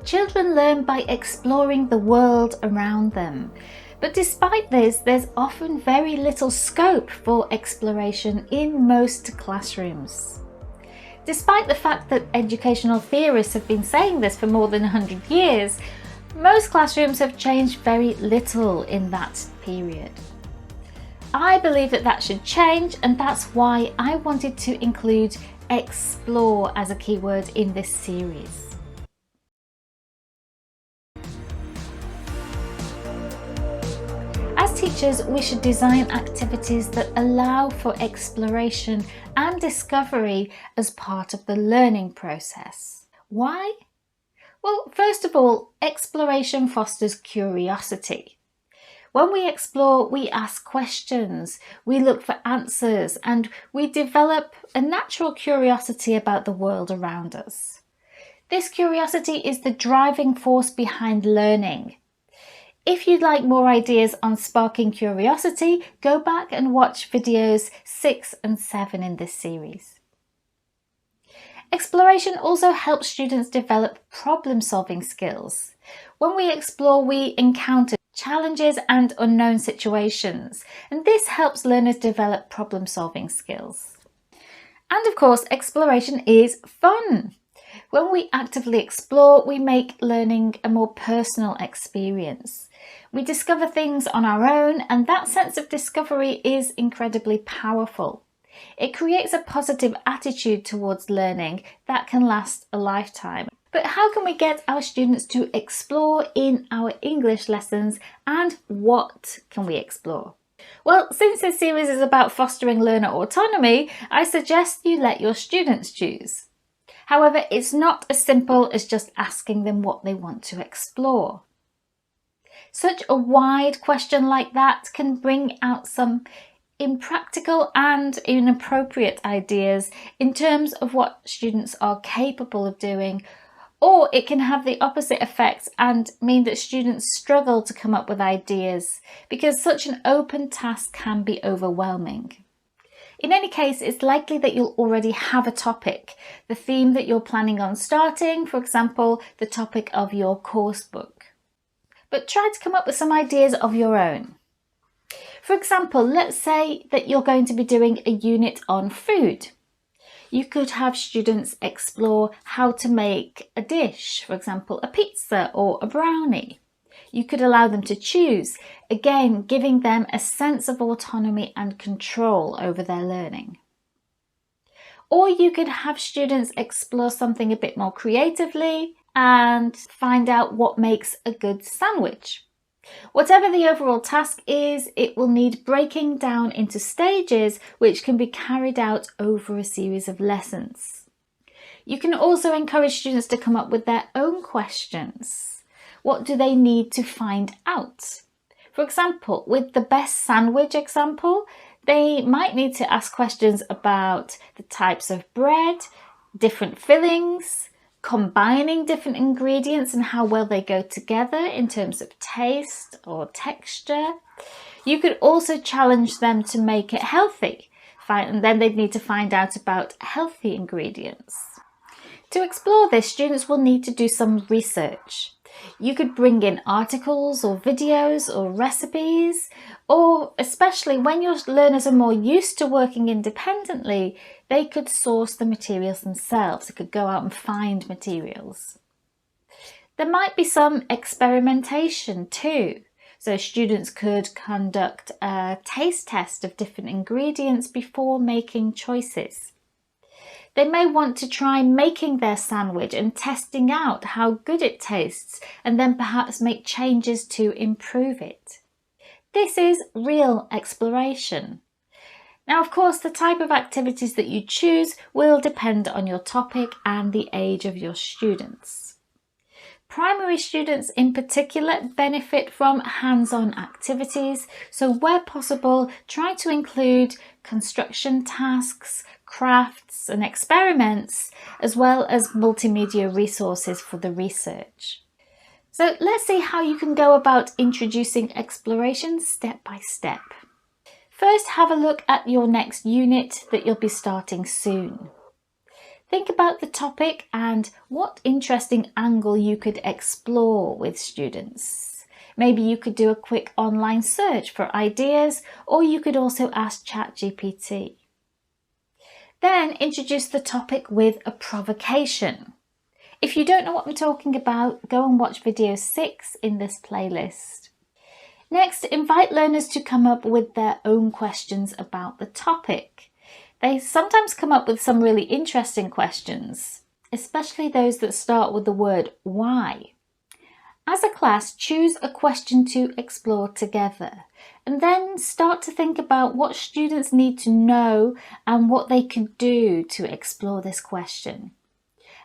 Children learn by exploring the world around them. But despite this, there's often very little scope for exploration in most classrooms. Despite the fact that educational theorists have been saying this for more than 100 years, most classrooms have changed very little in that period. I believe that should change, and that's why I wanted to include explore as a keyword in this series. As teachers, we should design activities that allow for exploration and discovery as part of the learning process. Why? Well, first of all, exploration fosters curiosity. When we explore, we ask questions, we look for answers, and we develop a natural curiosity about the world around us. This curiosity is the driving force behind learning. If you'd like more ideas on sparking curiosity, go back and watch videos 6 and 7 in this series. Exploration also helps students develop problem-solving skills. When we explore, we encounter challenges and unknown situations, and this helps learners develop problem-solving skills. And of course, exploration is fun. When we actively explore, we make learning a more personal experience. We discover things on our own, and that sense of discovery is incredibly powerful. It creates a positive attitude towards learning that can last a lifetime. But how can we get our students to explore in our English lessons, and what can we explore? Well, since this series is about fostering learner autonomy, I suggest you let your students choose. However, it's not as simple as just asking them what they want to explore. Such a wide question like that can bring out some impractical and inappropriate ideas in terms of what students are capable of doing, or it can have the opposite effect and mean that students struggle to come up with ideas because such an open task can be overwhelming. In any case, it's likely that you'll already have a topic, the theme that you're planning on starting, for example, the topic of your course book. But try to come up with some ideas of your own. For example, let's say that you're going to be doing a unit on food. You could have students explore how to make a dish, for example, a pizza or a brownie. You could allow them to choose, again giving them a sense of autonomy and control over their learning. Or you could have students explore something a bit more creatively and find out what makes a good sandwich. Whatever the overall task is, it will need breaking down into stages which can be carried out over a series of lessons. You can also encourage students to come up with their own questions. What do they need to find out? For example, with the best sandwich example, they might need to ask questions about the types of bread, different fillings, combining different ingredients and how well they go together in terms of taste or texture. You could also challenge them to make it healthy, and then they'd need to find out about healthy ingredients. To explore this, students will need to do some research. You could bring in articles or videos or recipes, or especially when your learners are more used to working independently, they could source the materials themselves. They could go out and find materials. There might be some experimentation too. So students could conduct a taste test of different ingredients before making choices. They may want to try making their sandwich and testing out how good it tastes, and then perhaps make changes to improve it. This is real exploration. Now, of course, the type of activities that you choose will depend on your topic and the age of your students. Primary students in particular benefit from hands-on activities, so where possible, try to include construction tasks, crafts and experiments, as well as multimedia resources for the research. So let's see how you can go about introducing exploration step by step. First, have a look at your next unit that you'll be starting soon. Think about the topic and what interesting angle you could explore with students. Maybe you could do a quick online search for ideas, or you could also ask ChatGPT. Then introduce the topic with a provocation. If you don't know what I'm talking about, go and watch video 6 in this playlist. Next, invite learners to come up with their own questions about the topic. They sometimes come up with some really interesting questions, especially those that start with the word why. As a class, choose a question to explore together, and then start to think about what students need to know and what they can do to explore this question.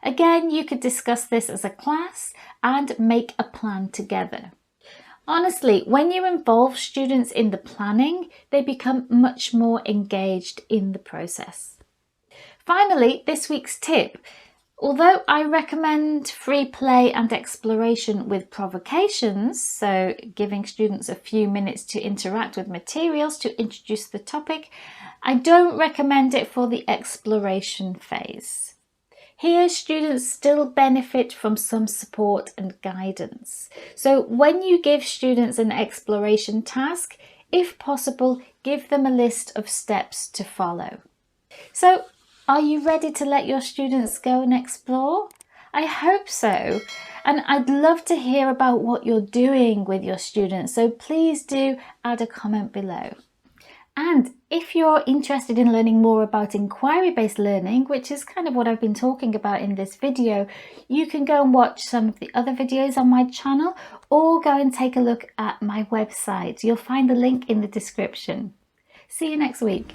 Again, you could discuss this as a class and make a plan together. Honestly, when you involve students in the planning, they become much more engaged in the process. Finally, this week's tip. Although I recommend free play and exploration with provocations, so giving students a few minutes to interact with materials to introduce the topic, I don't recommend it for the exploration phase. Here, students still benefit from some support and guidance. So when you give students an exploration task, if possible, give them a list of steps to follow. So, are you ready to let your students go and explore? I hope so. And I'd love to hear about what you're doing with your students, so please do add a comment below. And if you're interested in learning more about inquiry-based learning, which is kind of what I've been talking about in this video, you can go and watch some of the other videos on my channel or go and take a look at my website. You'll find the link in the description. See you next week.